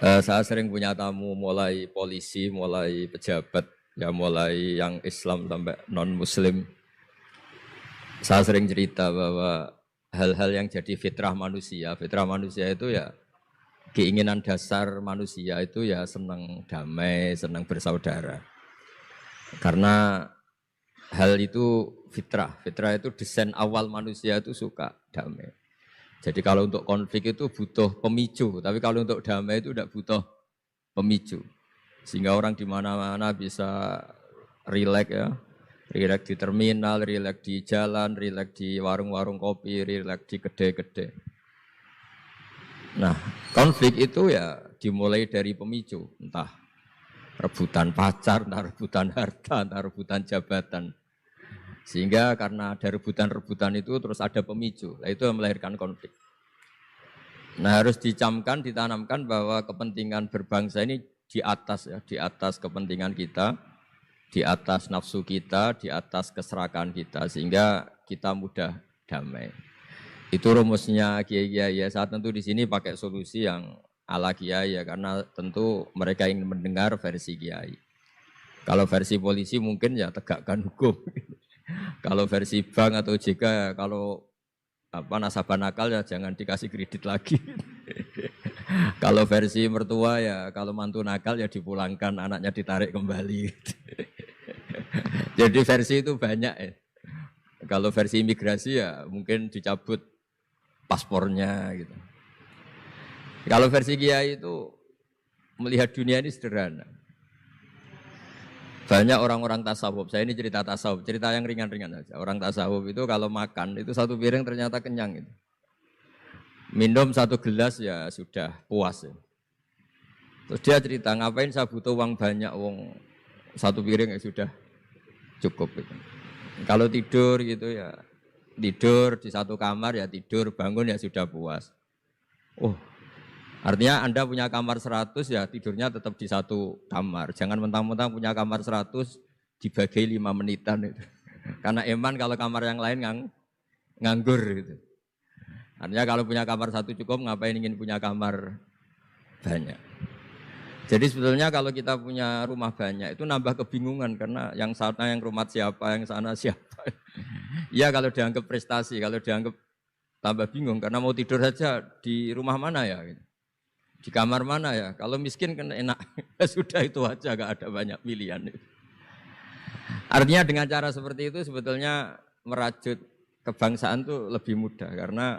Saya sering punya tamu mulai polisi, mulai pejabat, ya mulai yang Islam sampai non-Muslim. Saya sering cerita bahwa hal-hal yang jadi fitrah manusia itu ya keinginan dasar manusia itu ya senang damai, senang bersaudara. Karena hal itu fitrah. Fitrah itu desain awal manusia itu suka damai. Jadi kalau untuk konflik itu butuh pemicu, tapi kalau untuk damai itu tidak butuh pemicu. Sehingga orang di mana-mana bisa rileks ya. Rileks di terminal, rileks di jalan, rileks di warung-warung kopi, rileks di kedai-kedai. Nah, konflik itu ya dimulai dari pemicu, entah rebutan pacar, entah rebutan harta, entah rebutan jabatan. Sehingga karena ada rebutan-rebutan itu terus ada pemicu, nah itu yang melahirkan konflik. Nah harus dicamkan, ditanamkan bahwa kepentingan berbangsa ini di atas ya, di atas kepentingan kita, di atas nafsu kita, di atas keserakahan kita, sehingga kita mudah damai. Itu rumusnya kiai-kiai ya. Saat tentu di sini pakai solusi yang ala kiai ya, karena tentu mereka ingin mendengar versi kiai. Kalau versi polisi mungkin ya tegakkan hukum. Kalau versi bank atau OJK ya, kalau nasabah nakal ya jangan dikasih kredit lagi. Kalau versi mertua ya kalau mantu nakal ya dipulangkan, anaknya ditarik kembali. Jadi versi itu banyak ya. Kalau versi imigrasi ya mungkin dicabut paspornya gitu. Kalau versi kiai itu melihat dunia ini sederhana. Banyak orang-orang tasawuf, saya ini cerita tasawuf, cerita yang ringan-ringan saja. Orang tasawuf itu kalau makan, itu satu piring ternyata kenyang. Gitu. Minum satu gelas ya sudah puas. Ya. Terus dia cerita, ngapain saya butuh uang banyak, uang satu piring ya sudah cukup. Gitu. Kalau tidur gitu ya, tidur di satu kamar ya tidur, bangun ya sudah puas. Oh, artinya Anda punya kamar 100 ya tidurnya tetap di satu kamar. Jangan mentang-mentang punya kamar 100 dibagi 5 menitan itu. Karena eman kalau kamar yang lain nganggur gitu. Artinya kalau punya kamar 1 cukup, ngapain ingin punya kamar banyak. Jadi sebetulnya kalau kita punya rumah banyak itu nambah kebingungan karena yang sana yang rumah siapa, yang sana siapa. Ya kalau dianggap prestasi, kalau dianggap tambah bingung karena mau tidur saja di rumah mana ya gitu. Di kamar mana ya? Kalau miskin kan enak. Sudah itu aja, gak ada banyak pilihan. Artinya dengan cara seperti itu sebetulnya merajut kebangsaan itu lebih mudah. Karena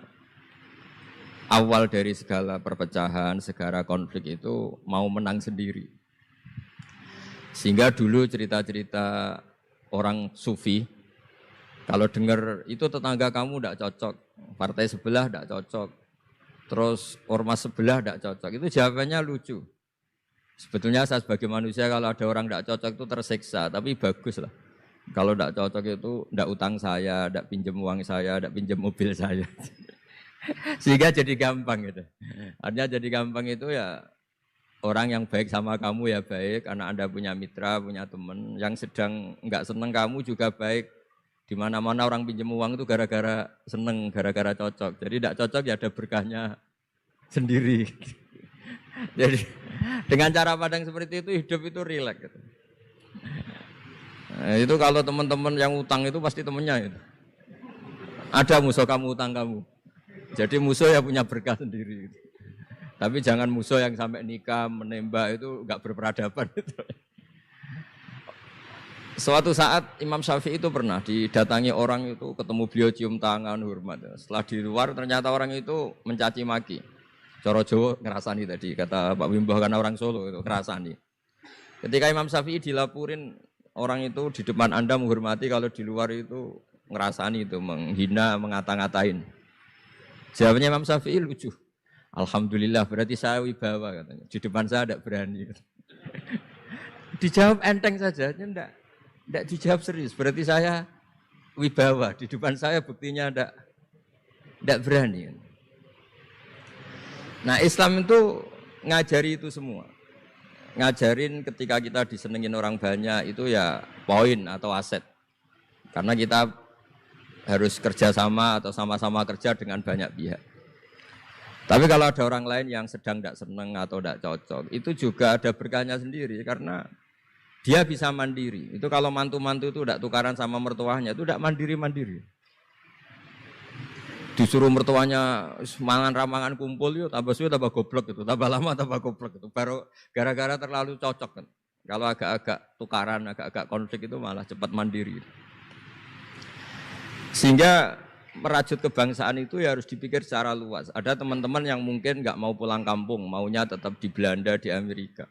awal dari segala perpecahan, segala konflik itu mau menang sendiri. Sehingga dulu cerita-cerita orang sufi, kalau dengar itu tetangga kamu tidak cocok, partai sebelah tidak cocok, terus ormas sebelah tidak cocok, itu jawabannya lucu. Sebetulnya saya sebagai manusia kalau ada orang tidak cocok itu tersiksa, tapi bagus lah. Kalau tidak cocok itu tidak utang saya, tidak pinjam uang saya, tidak pinjam mobil saya. Sehingga jadi gampang gitu. Artinya jadi gampang itu ya orang yang baik sama kamu ya baik, karena Anda punya mitra, punya teman. Yang sedang nggak seneng kamu juga baik. Di mana-mana orang pinjam uang itu gara-gara seneng, gara-gara cocok. Jadi tidak cocok ya ada berkahnya sendiri. Jadi dengan cara pandang seperti itu hidup itu rileks. Gitu. Nah, itu kalau teman-teman yang utang itu pasti temennya itu. Ada musuh kamu utang kamu. Jadi musuh ya punya berkah sendiri. Gitu. Tapi jangan musuh yang sampai nikah menembak itu nggak berperadaban. Gitu. Suatu saat Imam Syafi'i itu pernah didatangi orang itu, ketemu beliau cium tangan hormat. Setelah di luar ternyata orang itu mencaci maki. Coro Jawa ngerasani tadi kata Pak Wimbah karena orang Solo itu ngerasani. Ketika Imam Syafi'i dilaporin orang itu di depan Anda menghormati, kalau di luar itu ngerasani itu menghina, mengata-ngatain. Jawabnya Imam Syafi'i lucu. Alhamdulillah berarti saya wibawa katanya. Di depan saya tidak berani. Dijawab enteng saja, enggak. Tidak dijawab serius, berarti saya wibawa, di depan saya buktinya tidak berani. Nah Islam itu ngajari itu semua. Ngajarin ketika kita disenengin orang banyak itu ya poin atau aset. Karena kita harus kerjasama atau sama-sama kerja dengan banyak pihak. Tapi kalau ada orang lain yang sedang tidak senang atau tidak cocok, itu juga ada berkahnya sendiri karena dia bisa mandiri. Itu kalau mantu-mantu itu tidak tukaran sama mertuanya, itu tidak mandiri-mandiri. Disuruh mertuanya mangan ramangan kumpul yuk, tambah suwe tambah goblok itu, tambah lama tambah goblok itu. Baru gara-gara terlalu cocok kan. Kalau agak-agak tukaran, agak-agak konflik itu malah cepat mandiri. Sehingga merajut kebangsaan itu ya harus dipikir secara luas. Ada teman-teman yang mungkin nggak mau pulang kampung, maunya tetap di Belanda, di Amerika.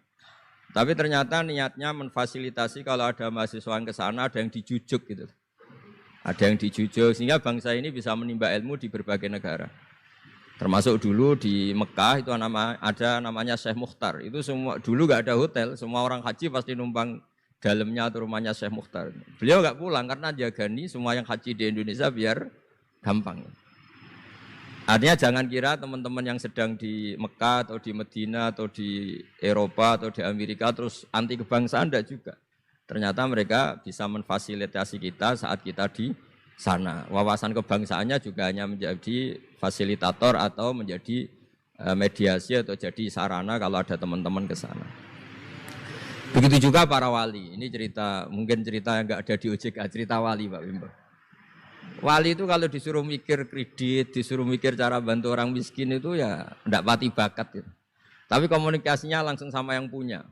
Tapi ternyata niatnya memfasilitasi kalau ada mahasiswa yang ke sana, ada yang dijujuk gitu. Ada yang dijujuk, sehingga bangsa ini bisa menimba ilmu di berbagai negara. Termasuk dulu di Mekah itu ada namanya Syekh Mukhtar. Itu semua dulu nggak ada hotel, semua orang haji pasti numpang dalamnya atau rumahnya Syekh Mukhtar. Beliau nggak pulang karena jagani semua yang haji di Indonesia biar gampang. Artinya jangan kira teman-teman yang sedang di Mekah atau di Medina atau di Eropa atau di Amerika terus anti kebangsaan, enggak juga. Ternyata mereka bisa memfasilitasi kita saat kita di sana. Wawasan kebangsaannya juga hanya menjadi fasilitator atau menjadi mediasi atau jadi sarana kalau ada teman-teman ke sana. Begitu juga para wali. Ini cerita, mungkin cerita yang enggak ada di OJK, cerita wali Pak Wimbo. Wali itu kalau disuruh mikir kredit, disuruh mikir cara bantu orang miskin itu ya enggak pati bakat gitu. Tapi komunikasinya langsung sama yang punya.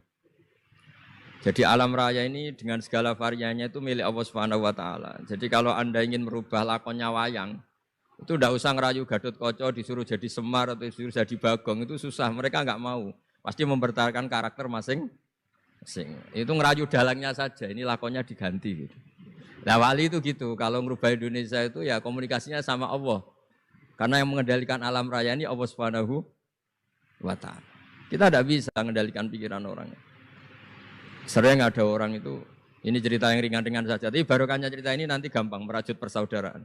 Jadi alam raya ini dengan segala variannya itu milik Allah Subhanahu wa taala. Jadi kalau Anda ingin merubah lakonnya wayang, itu tidak usah ngerayu Gatot-Kaca disuruh jadi Semar atau disuruh jadi Bagong, itu susah, mereka enggak mau. Pasti mempertahankan karakter masing-masing. Itu ngerayu dalangnya saja, ini lakonnya diganti gitu. Nah wali itu gitu, kalau merubah Indonesia itu ya komunikasinya sama Allah. Karena yang mengendalikan alam raya ini Allah Subhanahu wa taala. Kita tidak bisa mengendalikan pikiran orangnya. Sering ada orang itu, ini cerita yang ringan-ringan saja, tapi barokahnya cerita ini nanti gampang merajut persaudaraan.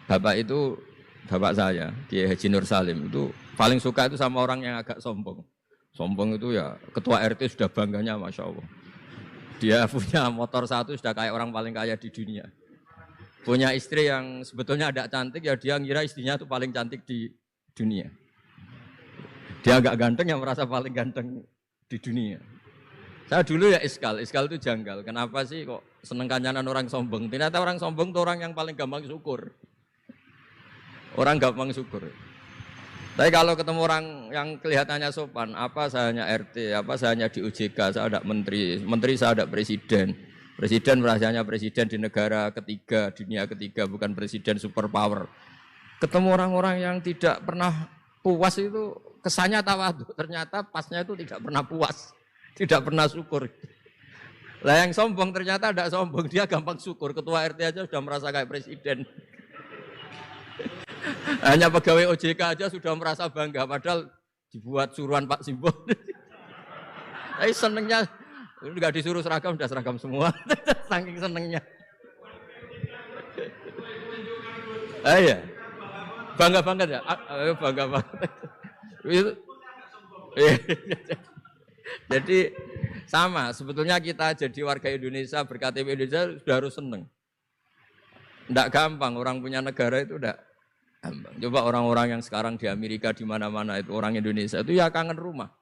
Bapak itu, bapak saya, Kiai Haji Nur Salim, itu paling suka itu sama orang yang agak sombong. Sombong itu ya, ketua RT sudah bangganya Masya Allah. Dia punya motor satu sudah kayak orang paling kaya di dunia. Punya istri yang sebetulnya ada cantik, ya dia ngira istrinya itu paling cantik di dunia. Dia agak ganteng yang merasa paling ganteng di dunia. Saya dulu ya iskal itu janggal. Kenapa sih kok seneng kancanan orang sombong? Ternyata orang sombong itu orang yang paling gampang syukur. Orang gampang syukur. Tapi kalau ketemu orang yang kelihatannya sopan, apa saya hanya RT, apa saya hanya di OJK, saya ada menteri saya ada presiden. Presiden merasanya presiden di negara ketiga, dunia ketiga, bukan presiden superpower. Ketemu orang-orang yang tidak pernah puas itu kesannya tawadhu, ternyata pasnya itu tidak pernah puas. Tidak pernah syukur. Lah yang sombong ternyata tidak sombong, dia gampang syukur. Ketua RT aja sudah merasa kayak presiden. Hanya pegawai OJK aja sudah merasa bangga, padahal dibuat suruhan Pak Simbol. Tapi senengnya, nggak disuruh seragam, sudah seragam semua. Saking senengnya. Iya, bangga banget ya, bangga banget. Jadi sama, sebetulnya kita jadi warga Indonesia, berKTP Indonesia sudah harus seneng. Tidak gampang, orang punya negara itu tidak gampang. Coba orang-orang yang sekarang di Amerika, di mana-mana itu orang Indonesia itu ya kangen rumah.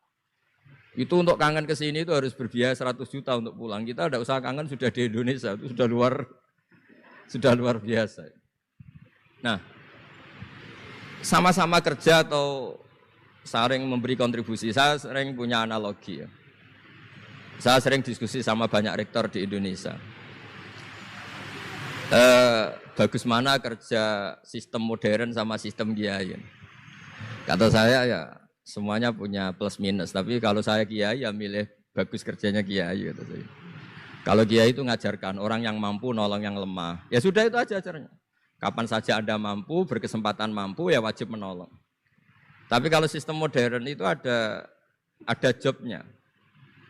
Itu untuk kangen ke sini itu harus berbiaya 100 juta untuk pulang. Kita tidak usah kangen, sudah di Indonesia, itu sudah luar biasa. Nah, sama-sama kerja atau sering memberi kontribusi. Saya sering punya analogi ya. Saya sering diskusi sama banyak rektor di Indonesia. Bagus mana kerja sistem modern sama sistem kiai. Kata saya ya semuanya punya plus minus. Tapi kalau saya kiai ya milih bagus kerjanya kiai. Gitu. Kalau kiai itu ngajarkan orang yang mampu nolong yang lemah. Ya sudah itu aja ajarnya. Kapan saja Anda mampu, berkesempatan mampu ya wajib menolong. Tapi kalau sistem modern itu ada jobnya.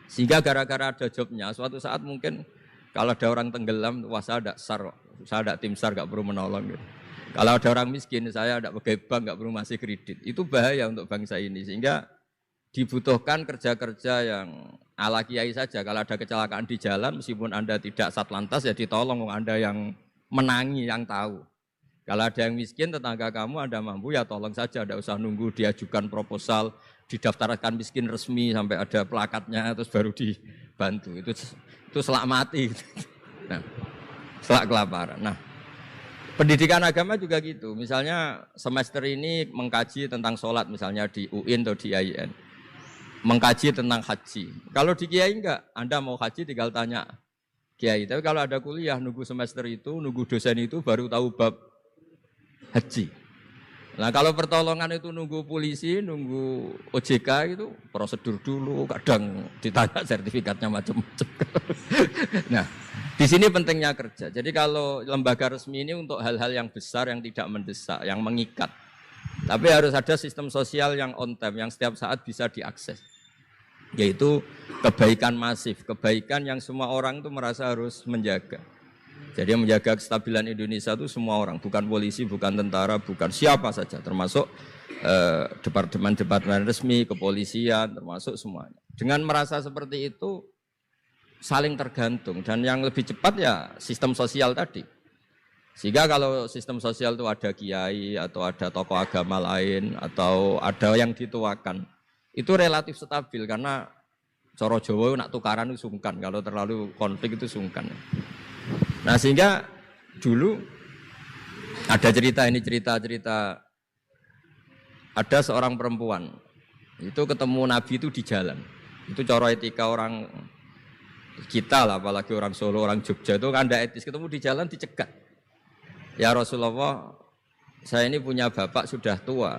Sehingga gara-gara ada jobnya, suatu saat mungkin kalau ada orang tenggelam, wah saya ada SAR, saya ada tim SAR, gak perlu menolong. Gitu. Kalau ada orang miskin, saya ada pegawai bank, gak perlu ngasih kredit. Itu bahaya untuk bangsa ini. Sehingga dibutuhkan kerja-kerja yang ala kiai saja. Kalau ada kecelakaan di jalan, meskipun Anda tidak satlantas, ya ditolong Anda yang menangi, yang tahu. Kalau ada yang miskin, tetangga kamu Anda mampu ya tolong saja, tidak usah nunggu diajukan proposal, didaftarkan miskin resmi sampai ada plakatnya terus baru dibantu. Itu selak mati. Nah, selak kelaparan. Nah, pendidikan agama juga gitu. Misalnya semester ini mengkaji tentang sholat misalnya di UIN atau di IAIN. Mengkaji tentang haji. Kalau di Kiai enggak, Anda mau haji tinggal tanya Kiai. Tapi kalau ada kuliah, nunggu semester itu, nunggu dosen itu baru tahu bab haji. Nah kalau pertolongan itu nunggu polisi, nunggu OJK itu prosedur dulu, kadang ditanya sertifikatnya macam-macam. Nah di sini pentingnya kerja. Jadi kalau lembaga resmi ini untuk hal-hal yang besar, yang tidak mendesak, yang mengikat. Tapi harus ada sistem sosial yang on time, yang setiap saat bisa diakses. Yaitu kebaikan masif, kebaikan yang semua orang itu merasa harus menjaga. Jadi yang menjaga kestabilan Indonesia itu semua orang, bukan polisi, bukan tentara, bukan siapa saja, termasuk departemen-departemen resmi, kepolisian, termasuk semuanya. Dengan merasa seperti itu, saling tergantung. Dan yang lebih cepat ya sistem sosial tadi. Sehingga kalau sistem sosial itu ada kiai, atau ada tokoh agama lain, atau ada yang dituakan, itu relatif stabil, karena coro Jawa nak tukaran itu sungkan, kalau terlalu konflik itu sungkan. Nah sehingga dulu ada cerita ada seorang perempuan itu ketemu Nabi itu di jalan. Itu cara etika orang kita lah, apalagi orang Solo, orang Jogja itu kan ada etis, ketemu di jalan dicegat. Ya Rasulullah, saya ini punya bapak sudah tua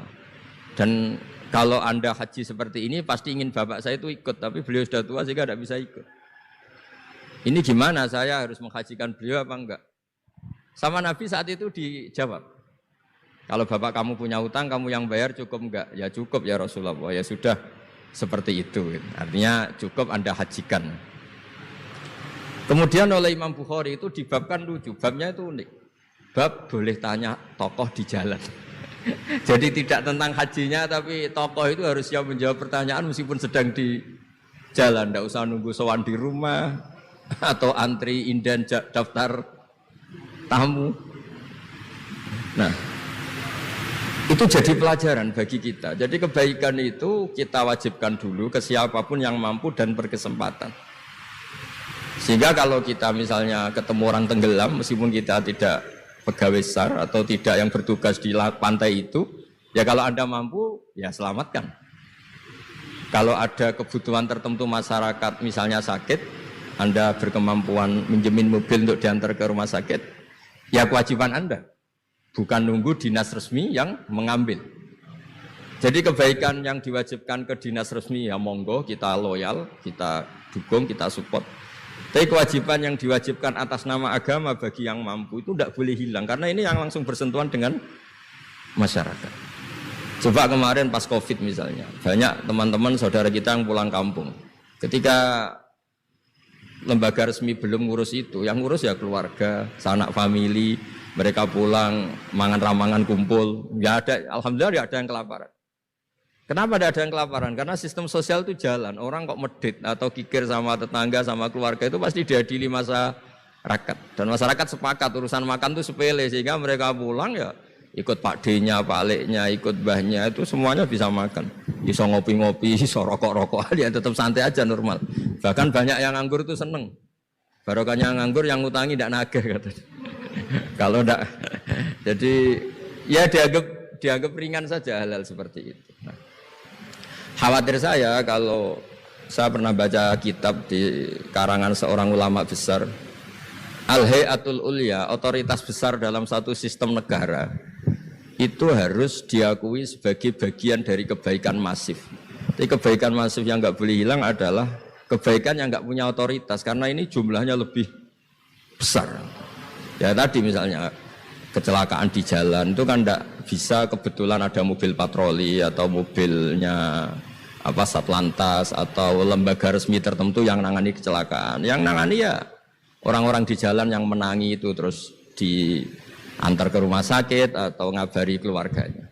dan kalau Anda haji seperti ini pasti ingin bapak saya itu ikut, tapi beliau sudah tua sehingga tidak bisa ikut. Ini gimana, saya harus menghajikan beliau apa enggak? Sama Nabi saat itu dijawab, kalau bapak kamu punya hutang, kamu yang bayar cukup enggak? Ya cukup ya Rasulullah, ya sudah seperti itu. Artinya cukup Anda hajikan. Kemudian oleh Imam Bukhari itu dibabkan lucu, babnya itu unik. Bab boleh tanya tokoh di jalan. Jadi tidak tentang hajinya, tapi tokoh itu harus siap menjawab pertanyaan meskipun sedang di jalan. Tidak usah nunggu sowan di rumah atau antri inden daftar tamu. Nah, itu jadi pelajaran bagi kita. Jadi kebaikan itu kita wajibkan dulu ke siapapun yang mampu dan berkesempatan. Sehingga kalau kita misalnya ketemu orang tenggelam, meskipun kita tidak pegawai SAR atau tidak yang bertugas di pantai itu, ya kalau Anda mampu, ya selamatkan. Kalau ada kebutuhan tertentu masyarakat, misalnya sakit, Anda berkemampuan minjemin mobil untuk diantar ke rumah sakit, ya kewajiban Anda, bukan nunggu dinas resmi yang mengambil. Jadi kebaikan yang diwajibkan ke dinas resmi, ya monggo, kita loyal, kita dukung, kita support. Tapi kewajiban yang diwajibkan atas nama agama bagi yang mampu itu tidak boleh hilang, karena ini yang langsung bersentuhan dengan masyarakat. Coba kemarin pas COVID misalnya, banyak teman-teman saudara kita yang pulang kampung. Ketika lembaga resmi belum ngurus itu, yang ngurus ya keluarga, sanak famili, mereka pulang, mangan ramangan kumpul, ya ada, alhamdulillah ya ada yang kelaparan. Kenapa ada yang kelaparan? Karena sistem sosial itu jalan, orang kok medit atau kikir sama tetangga, sama keluarga itu pasti diadili masyarakat. Dan masyarakat sepakat urusan makan itu sepele, sehingga mereka pulang ya ikut Pak D-nya, Pak Lek-nya, ikut Mbahnya, itu semuanya bisa makan. Bisa ngopi-ngopi, bisa rokok-rokok, ya tetap santai aja normal. Bahkan banyak yang nganggur itu seneng. Barokahnya nganggur yang ngutangi tidak nagih katanya. Kalau tidak, jadi ya dianggap ringan saja hal-hal seperti itu. Nah, khawatir saya kalau saya pernah baca kitab di karangan seorang ulama besar, Al-Hayatul Ulya, otoritas besar dalam satu sistem negara, itu harus diakui sebagai bagian dari kebaikan masif. Tapi kebaikan masif yang nggak boleh hilang adalah kebaikan yang nggak punya otoritas, karena ini jumlahnya lebih besar. Ya tadi misalnya kecelakaan di jalan itu kan tidak bisa kebetulan ada mobil patroli atau mobilnya Satlantas atau lembaga resmi tertentu yang nangani kecelakaan. Yang nangani ya orang-orang di jalan yang menangi itu terus diantar ke rumah sakit atau ngabari keluarganya.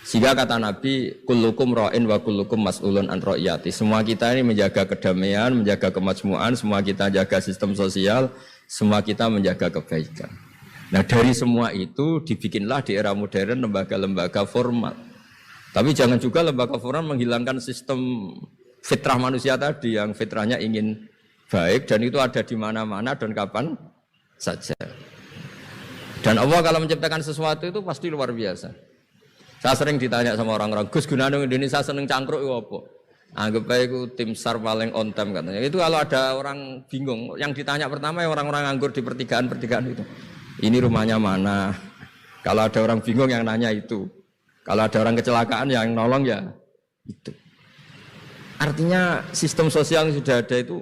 Sehingga kata Nabi, kullukum ra'in wa kullukum mas'ulun an ra'iyati. Semua kita ini menjaga kedamaian, menjaga kemakmuran, semua kita jaga sistem sosial, semua kita menjaga kebaikan. Nah dari semua itu dibikinlah di era modern lembaga-lembaga formal. Tapi jangan juga lembaga formal menghilangkan sistem fitrah manusia tadi yang fitrahnya ingin baik dan itu ada di mana-mana dan kapan saja. Dan Allah kalau menciptakan sesuatu itu pasti luar biasa. Saya sering ditanya sama orang-orang, Gus gunane Indonesia seneng cangkruk itu apa? Anggap aja itu tim SAR paling on time katanya. Itu kalau ada orang bingung, yang ditanya pertama ya orang-orang nganggur di pertigaan-pertigaan itu. Ini rumahnya mana? Kalau ada orang bingung yang nanya itu. Kalau ada orang kecelakaan yang nolong ya itu. Artinya sistem sosial yang sudah ada itu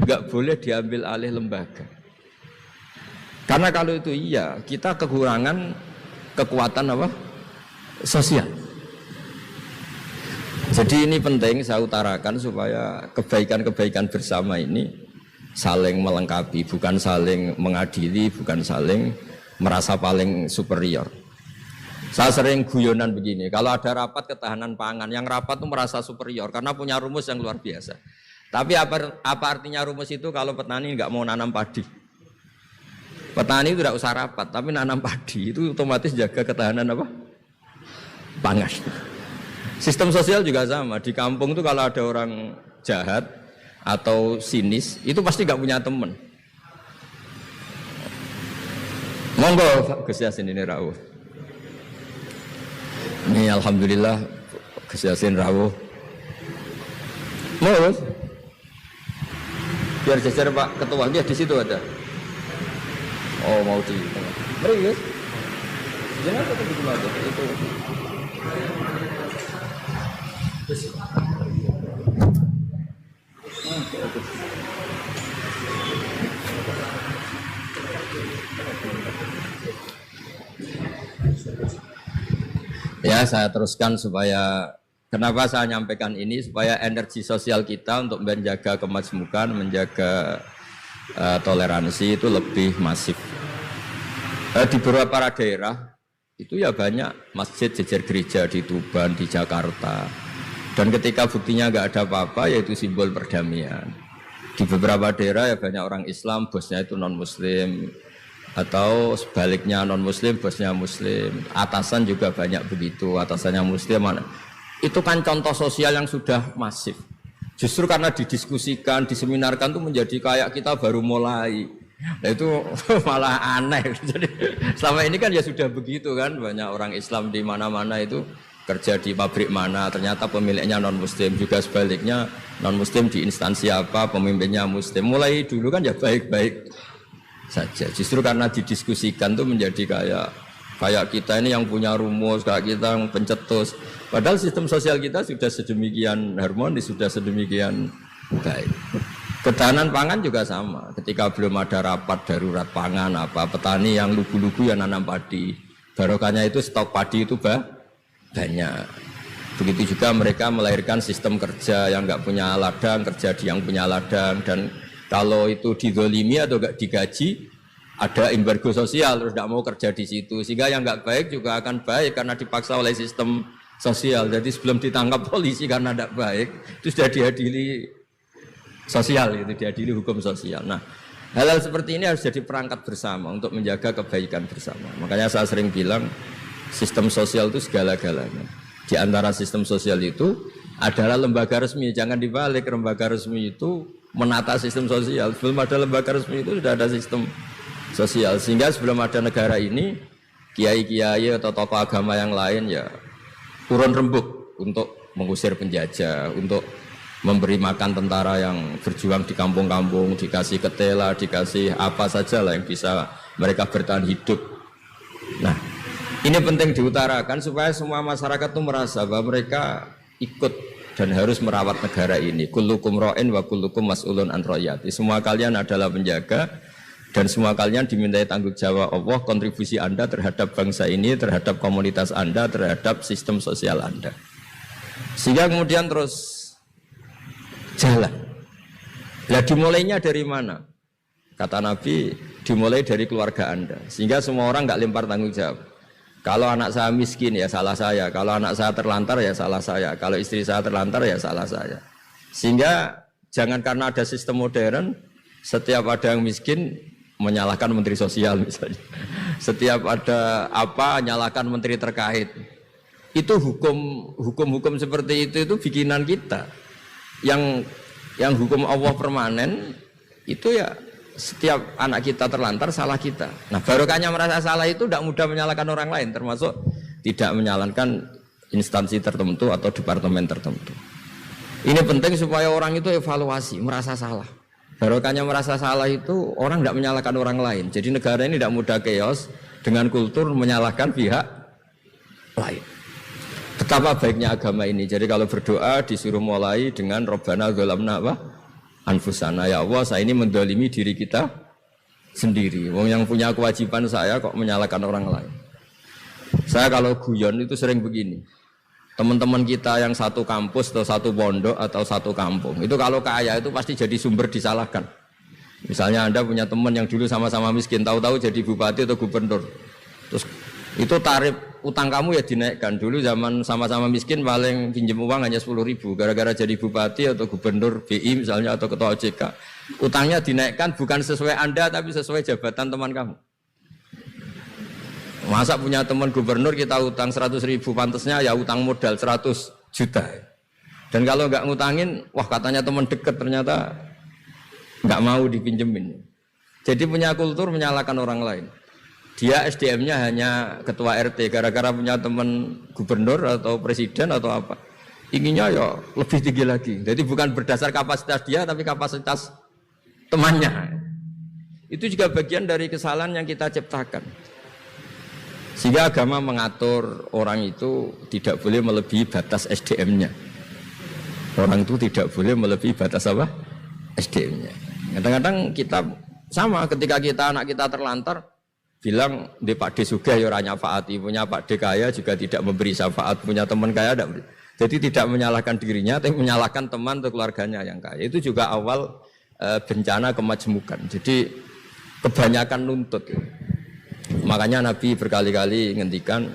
nggak boleh diambil alih lembaga. Karena kalau itu iya, kita kekurangan kekuatan apa? Sosial. Jadi ini penting saya utarakan supaya kebaikan-kebaikan bersama ini saling melengkapi, bukan saling mengadili, bukan saling merasa paling superior. Saya sering guyonan begini, kalau ada rapat ketahanan pangan, yang rapat itu merasa superior karena punya rumus yang luar biasa. Tapi apa artinya rumus itu kalau petani nggak mau nanam padi? Petani itu tidak usah rapat, tapi nanam padi itu otomatis jaga ketahanan apa? Pangan. Sistem sosial juga sama. Di kampung itu kalau ada orang jahat atau sinis, itu pasti nggak punya teman. Monggo Gus Yasin ini rawuh. Ini alhamdulillah Gus Yasin rawuh. Mau biar jajar Pak Ketua dia di situ ada. Oh mau di tengah. Mari Gus. Jangan tetap di aja itu. Ya saya teruskan supaya kenapa saya nyampaikan ini supaya energi sosial kita untuk menjaga kemajmukan, menjaga toleransi itu lebih masif. Di beberapa daerah itu ya banyak masjid jejer gereja di Tuban, di Jakarta. Dan ketika buktinya nggak ada apa-apa yaitu simbol perdamaian. Di beberapa daerah ya banyak orang Islam, bosnya itu non-Muslim. Atau sebaliknya non-Muslim, bosnya Muslim. Atasan juga banyak begitu, atasannya Muslim. Itu kan contoh sosial yang sudah masif. Justru karena didiskusikan, diseminarkan itu menjadi kayak kita baru mulai. Nah itu malah aneh. Jadi selama ini kan ya sudah begitu kan. Banyak orang Islam di mana-mana itu kerja di pabrik mana, ternyata pemiliknya non-Muslim. Juga sebaliknya non-Muslim di instansi apa, pemimpinnya Muslim. Mulai dulu kan ya baik-baik saja. Justru karena didiskusikan tuh menjadi kayak kita ini yang punya rumus, kayak kita yang pencetus. Padahal sistem sosial kita sudah sedemikian harmonis, sudah sedemikian baik. Ketahanan pangan juga sama. Ketika belum ada rapat darurat pangan apa, petani yang lugu-lugu yang nanam padi. Barokahnya itu stok padi itu banyak. Begitu juga mereka melahirkan sistem kerja yang nggak punya ladang, kerja di yang punya ladang. Dan kalau itu dizolimi atau nggak digaji, ada embargo sosial, terus nggak mau kerja di situ. Sehingga yang nggak baik juga akan baik karena dipaksa oleh sistem sosial. Jadi sebelum ditangkap polisi karena tidak baik, itu sudah diadili sosial, itu diadili hukum sosial. Nah, hal-hal seperti ini harus jadi perangkat bersama untuk menjaga kebaikan bersama. Makanya saya sering bilang sistem sosial itu segala-galanya. Di antara sistem sosial itu adalah lembaga resmi. Jangan dibalik, lembaga resmi itu menata sistem sosial. Sebelum ada lembaga resmi itu sudah ada sistem sosial. Sehingga sebelum ada negara ini, kiai-kiai atau tokoh agama yang lain ya turun rembuk untuk mengusir penjajah, untuk memberi makan tentara yang berjuang di kampung-kampung, dikasih ketela, dikasih apa saja lah yang bisa mereka bertahan hidup. Nah, ini penting diutarakan supaya semua masyarakat itu merasa bahwa mereka ikut dan harus merawat negara ini. Kullukum ra'in wa kullukum mas'ulun an ra'iyati. Semua kalian adalah penjaga dan semua kalian dimintai tanggung jawab Allah, kontribusi Anda terhadap bangsa ini, terhadap komunitas Anda, terhadap sistem sosial Anda. Sehingga kemudian terus jalan. Lah dimulainya dari mana? Kata Nabi, dimulai dari keluarga Anda. Sehingga semua orang nggak lempar tanggung jawab. Kalau anak saya miskin ya salah saya. Kalau anak saya terlantar ya salah saya. Kalau istri saya terlantar ya salah saya. Sehingga jangan karena ada sistem modern, setiap ada yang miskin menyalahkan menteri sosial misalnya. Setiap ada apa nyalahkan menteri terkait. Itu hukum seperti itu bikinan kita. Yang hukum Allah permanen itu ya setiap anak kita terlantar salah kita. Nah, barokahnya merasa salah itu tidak mudah menyalahkan orang lain, termasuk tidak menyalahkan instansi tertentu atau departemen tertentu. Ini penting supaya orang itu evaluasi, merasa salah. Barokahnya merasa salah itu orang tidak menyalahkan orang lain. Jadi negara ini tidak mudah chaos dengan kultur menyalahkan pihak lain. Betapa baiknya agama ini. Jadi kalau berdoa disuruh mulai dengan Rabbana dzalamna anfusana, ya Allah saya ini mendolimi diri kita sendiri. Wong yang punya kewajiban saya kok menyalahkan orang lain. Saya kalau guyon itu sering begini. Teman-teman kita yang satu kampus atau satu pondok atau satu kampung itu kalau kaya itu pasti jadi sumber disalahkan. Misalnya Anda punya teman yang dulu sama-sama miskin, tahu-tahu jadi bupati atau gubernur. Terus itu tarif utang kamu ya dinaikkan. Dulu zaman sama-sama miskin paling pinjam uang hanya 10.000. Gara-gara jadi bupati atau gubernur BI misalnya atau ketua OJK, utangnya dinaikkan bukan sesuai Anda tapi sesuai jabatan teman kamu. Masa punya teman gubernur kita utang 100.000, pantasnya ya utang modal 100 juta. Dan kalau nggak ngutangin, wah katanya teman dekat ternyata nggak mau dipinjemin. Jadi punya kultur menyalahkan orang lain. Dia SDM-nya hanya ketua RT gara-gara punya teman gubernur atau presiden atau apa. Inginnya ya lebih tinggi lagi. Jadi bukan berdasar kapasitas dia tapi kapasitas temannya. Itu juga bagian dari kesalahan yang kita ciptakan. Sehingga agama mengatur orang itu tidak boleh melebihi batas SDM-nya. Orang itu tidak boleh melebihi batas apa? SDM-nya. Kadang-kadang kita sama ketika kita anak kita terlantar bilang di Pak D Sugih ya ora nyafaati, punya Pak D kaya juga tidak memberi syafaat, punya teman kaya tidak beri. Jadi tidak menyalahkan dirinya tapi menyalahkan teman atau keluarganya yang kaya. Itu juga awal bencana kemajmukan. Jadi kebanyakan nuntut. Makanya Nabi berkali-kali ngendikan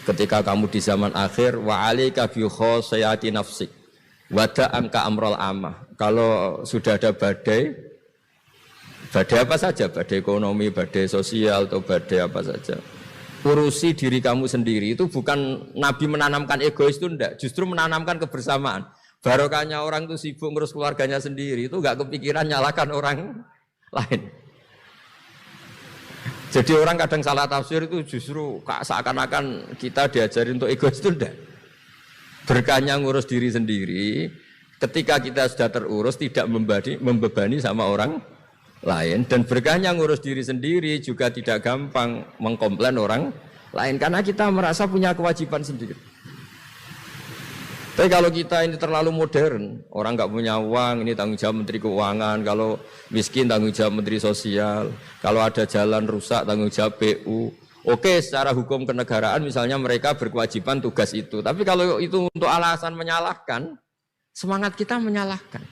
ketika kamu di zaman akhir wa alaika bi khosayati nafsik wada angka amrul amah. Kalau sudah ada badai apa saja, badai ekonomi, badai sosial atau badai apa saja, urusi diri kamu sendiri. Itu bukan Nabi menanamkan egois itu enggak, justru menanamkan kebersamaan. Barokahnya orang itu sibuk ngurus keluarganya sendiri itu enggak kepikiran nyalakan orang lain. Jadi orang kadang salah tafsir itu justru seakan-akan kita diajarin untuk egois itu enggak. Berkahnya ngurus diri sendiri, ketika kita sudah terurus tidak membebani sama orang lain. Dan berkahnya ngurus diri sendiri juga tidak gampang mengkomplain orang lain karena kita merasa punya kewajiban sendiri. Tapi kalau kita ini terlalu modern, orang nggak punya uang, ini tanggung jawab Menteri Keuangan. Kalau miskin tanggung jawab Menteri Sosial. Kalau ada jalan rusak tanggung jawab PU. Oke, secara hukum kenegaraan misalnya mereka berkewajiban tugas itu. Tapi kalau itu untuk alasan menyalahkan, semangat kita menyalahkan.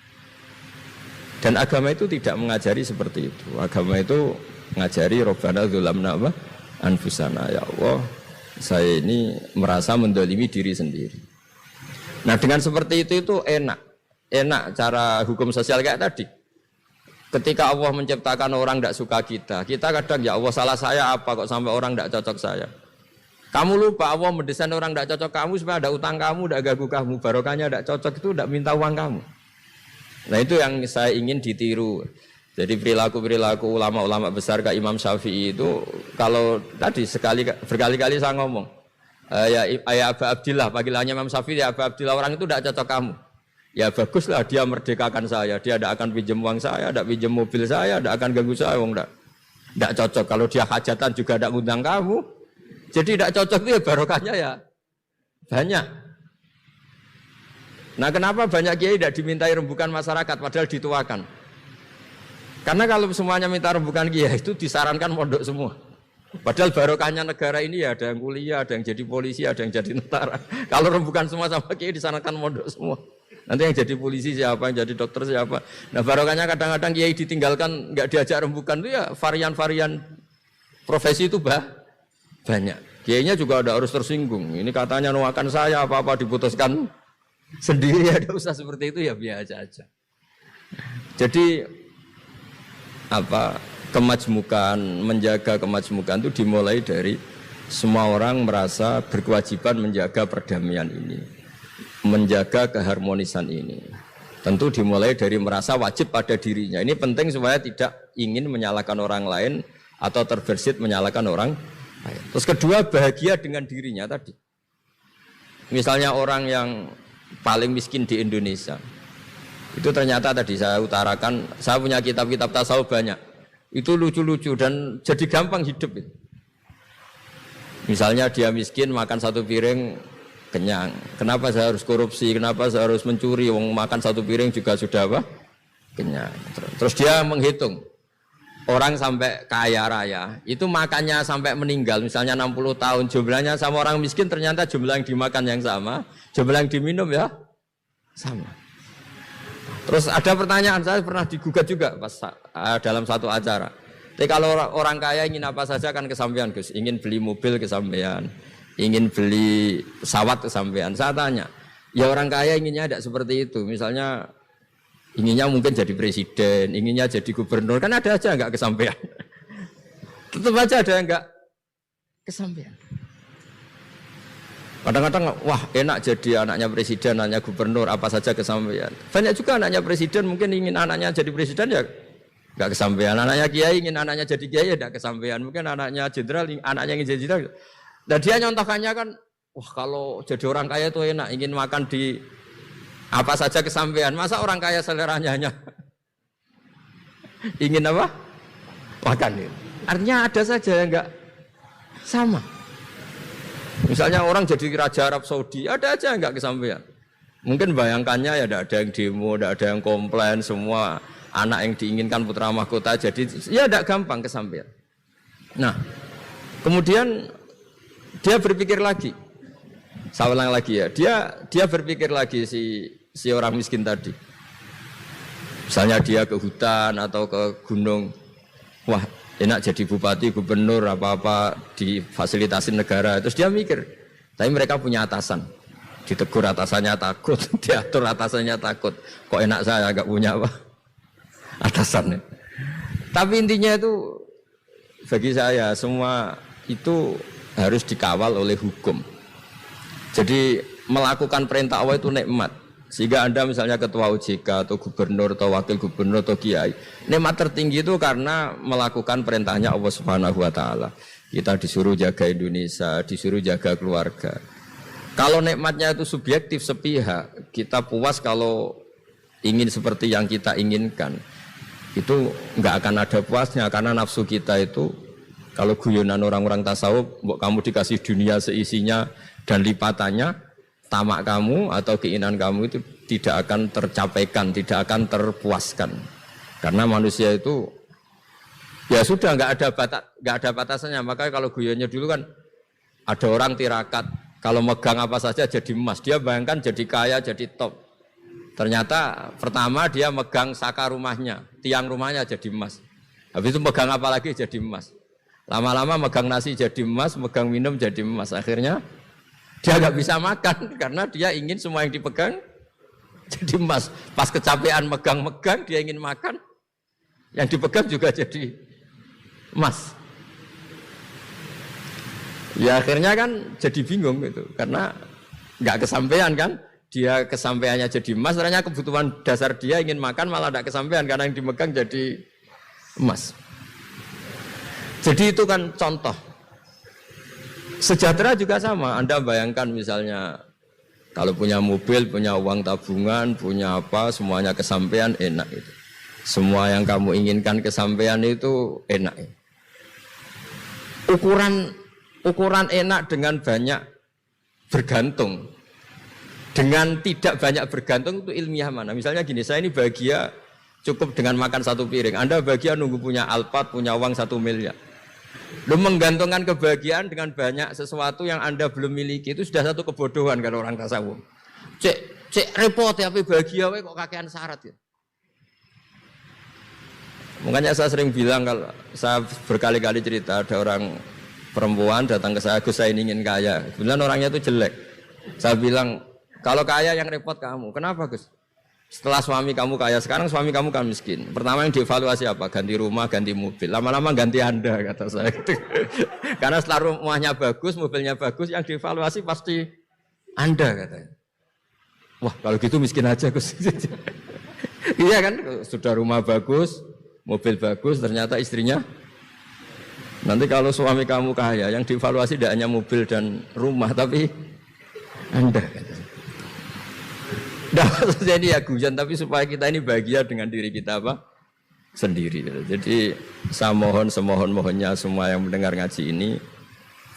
Dan agama itu tidak mengajari seperti itu. Agama itu mengajari Rabbana dzalamna anfusana, ya Allah, saya ini merasa mendolimi diri sendiri. Nah dengan seperti itu enak cara hukum sosial kayak tadi. Ketika Allah menciptakan orang tidak suka kita kadang ya Allah salah saya apa kok sampai orang tidak cocok saya. Kamu lupa Allah mendesain orang tidak cocok kamu supaya ada utang kamu, tidak ganggu kamu, barokahnya tidak cocok itu tidak minta uang kamu. Nah itu yang saya ingin ditiru. Jadi perilaku ulama-ulama besar kayak Imam Syafi'i itu kalau tadi berkali-kali saya ngomong ya Aba Abdillah, panggilannya Imam Syafi'i ya Aba Abdillah, orang itu tidak cocok kamu. Ya baguslah dia merdekakan saya, dia tidak akan pinjam uang saya, tidak pinjam mobil saya, tidak akan ganggu saya, tidak cocok. Kalau dia hajatan juga tidak ngundang kamu. Jadi tidak cocok itu ya barokahnya ya banyak. Nah kenapa banyak kiai tidak dimintai rembukan masyarakat padahal dituakan? Karena kalau semuanya minta rembukan kiai itu disarankan mondok semua. Padahal barokahnya negara ini ya ada yang kuliah, ada yang jadi polisi, ada yang jadi tentara. Kalau rembukan semua sama kiai disarankan mondok semua. Nanti yang jadi polisi siapa, yang jadi dokter siapa. Nah barokahnya kadang-kadang kiai ditinggalkan nggak diajak rembukan itu ya varian-varian profesi itu banyak. Kiainya juga ada harus tersinggung. Ini katanya nuakan saya apa-apa diputuskan sendiri, ada usaha seperti itu ya biasa aja. Jadi kemajmukan, menjaga kemajmukan itu dimulai dari semua orang merasa berkewajiban menjaga perdamaian ini, menjaga keharmonisan ini. Tentu dimulai dari merasa wajib pada dirinya. Ini penting supaya tidak ingin menyalahkan orang lain atau terbersit menyalahkan orang lain. Terus kedua, bahagia dengan dirinya tadi. Misalnya orang yang paling miskin di Indonesia, itu ternyata tadi saya utarakan, saya punya kitab-kitab tasawuf banyak. Itu lucu-lucu dan jadi gampang hidup. Misalnya dia miskin makan satu piring kenyang. Kenapa saya harus korupsi? Kenapa saya harus mencuri? Wong makan satu piring juga sudah apa? Kenyang. Terus dia menghitung orang sampai kaya raya itu makannya sampai meninggal, misalnya 60 tahun, jumlahnya sama orang miskin ternyata jumlah yang dimakan yang sama, jumlah yang diminum ya sama. Terus ada pertanyaan, saya pernah digugat juga pas dalam satu acara. Tapi kalau orang kaya ingin apa saja kan kesampean, Gus. Ingin beli mobil kesampean, ingin beli pesawat kesampean. Saya tanya, ya orang kaya inginnya tidak seperti itu. Misalnya inginnya mungkin jadi presiden, inginnya jadi gubernur, kan ada aja enggak kesampean. Tetap aja ada yang enggak kesampean. Kadang-kadang, wah enak jadi anaknya presiden, anaknya gubernur, apa saja kesampaian. Banyak juga anaknya presiden mungkin ingin anaknya jadi presiden ya nggak kesampaian. Anaknya kiai ingin anaknya jadi kiai ya nggak kesampaian. Mungkin anaknya jenderal, anaknya ingin jadi jenderal. Dan dia nyontohkannya kan, wah kalau jadi orang kaya itu enak, ingin makan di apa saja kesampaian. Masa orang kaya seleranya hanya ingin apa? Makan. Artinya ada saja yang nggak sama. Misalnya orang jadi raja Arab Saudi, ada aja nggak kesampaian. Mungkin bayangkannya ya tidak ada yang demo, tidak ada yang komplain, semua anak yang diinginkan putra mahkota jadi ya tidak gampang kesampaian. Nah, kemudian dia berpikir lagi, saya ulang lagi ya, dia berpikir lagi si orang miskin tadi. Misalnya dia ke hutan atau ke gunung, wah enak jadi bupati, gubernur, apa-apa difasilitasi negara. Terus dia mikir, tapi mereka punya atasan. Ditegur atasannya takut, diatur atasannya takut. Kok enak saya agak punya apa? Atasan. Tapi intinya itu, bagi saya semua itu harus dikawal oleh hukum. Jadi melakukan perintah Allah itu nikmat. Sehingga Anda misalnya ketua OJK atau gubernur atau wakil gubernur atau kiai, nikmat tertinggi itu karena melakukan perintahnya Allah Subhanahu wa taala. Kita disuruh jaga Indonesia, disuruh jaga keluarga. Kalau nikmatnya itu subjektif sepihak, kita puas kalau ingin seperti yang kita inginkan. Itu enggak akan ada puasnya karena nafsu kita itu kalau guyonan orang-orang tasawuf, kamu dikasih dunia seisinya dan lipatannya, tamak kamu atau keinginan kamu itu tidak akan tercapaikan, tidak akan terpuaskan. Karena manusia itu ya sudah nggak ada batasannya. Maka kalau guyonnya dulu kan ada orang tirakat, kalau megang apa saja jadi emas. Dia bayangkan jadi kaya, jadi top. Ternyata pertama dia megang saka rumahnya, tiang rumahnya jadi emas. Habis itu megang apa lagi jadi emas. Lama-lama megang nasi jadi emas, megang minum jadi emas. Akhirnya dia nggak bisa makan karena dia ingin semua yang dipegang jadi emas. Pas kecapean megang-megang dia ingin makan, yang dipegang juga jadi emas. Ya akhirnya kan jadi bingung gitu karena nggak kesampaian kan. Dia kesampaiannya jadi emas, ternyata kebutuhan dasar dia ingin makan malah nggak kesampaian karena yang dipegang jadi emas. Jadi itu kan contoh. Sejahtera juga sama. Anda bayangkan misalnya kalau punya mobil, punya uang tabungan, punya apa, semuanya kesampaian enak itu. Semua yang kamu inginkan kesampaian itu enak. Ukuran enak dengan banyak bergantung. Dengan tidak banyak bergantung itu ilmiah mana? Misalnya gini, saya ini bahagia cukup dengan makan satu piring. Anda bahagia nunggu punya Alphard, punya uang 1 miliar. Lu menggantungkan kebahagiaan dengan banyak sesuatu yang Anda belum miliki itu sudah satu kebodohan kalau orang tasawuf. Cek repot ya, tapi bahagia we kok kakean syarat ya. Makanya saya sering bilang kalau saya berkali-kali cerita ada orang perempuan datang ke saya, Gus saya ingin kaya. Kebetulan orangnya itu jelek. Saya bilang kalau kaya yang repot kamu. Kenapa Gus? Setelah suami kamu kaya, sekarang suami kamu kan miskin. Pertama yang dievaluasi apa? Ganti rumah, ganti mobil. Lama-lama ganti Anda, kata saya. Karena setelah rumahnya bagus, mobilnya bagus, yang dievaluasi pasti Anda, katanya. Wah, kalau gitu miskin aja, Gus. Iya kan, sudah rumah bagus, mobil bagus, ternyata istrinya. Nanti kalau suami kamu kaya, yang dievaluasi tidak hanya mobil dan rumah, tapi Anda, katanya. Nah, maksudnya ini ya guyon, tapi supaya kita ini bahagia dengan diri kita apa? Sendiri. Jadi saya mohon semohon-mohonnya semua yang mendengar ngaji ini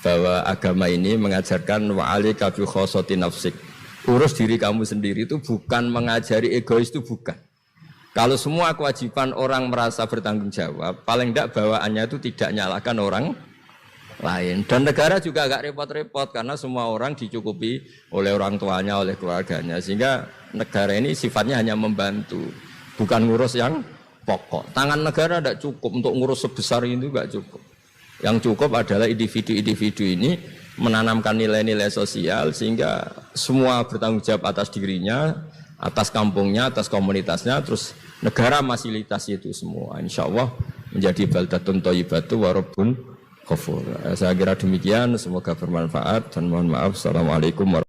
bahwa agama ini mengajarkan wa'alika bi khossati nafsik. Urus diri kamu sendiri itu bukan mengajari egois, itu bukan. Kalau semua kewajiban orang merasa bertanggung jawab, paling tidak bawaannya itu tidak nyalahkan orang lain. Dan negara juga agak repot-repot karena semua orang dicukupi oleh orang tuanya, oleh keluarganya. Sehingga negara ini sifatnya hanya membantu, bukan ngurus yang pokok. Tangan negara tidak cukup untuk ngurus sebesar itu, tidak cukup. Yang cukup adalah individu-individu ini menanamkan nilai-nilai sosial sehingga semua bertanggung jawab atas dirinya, atas kampungnya, atas komunitasnya, terus negara fasilitasi itu semua. Insya Allah menjadi baldatun thayyibatu wa rabbun ghafur. Saya kira demikian, semoga bermanfaat dan mohon maaf. Assalamualaikum warahmatullahi wabarakatuh.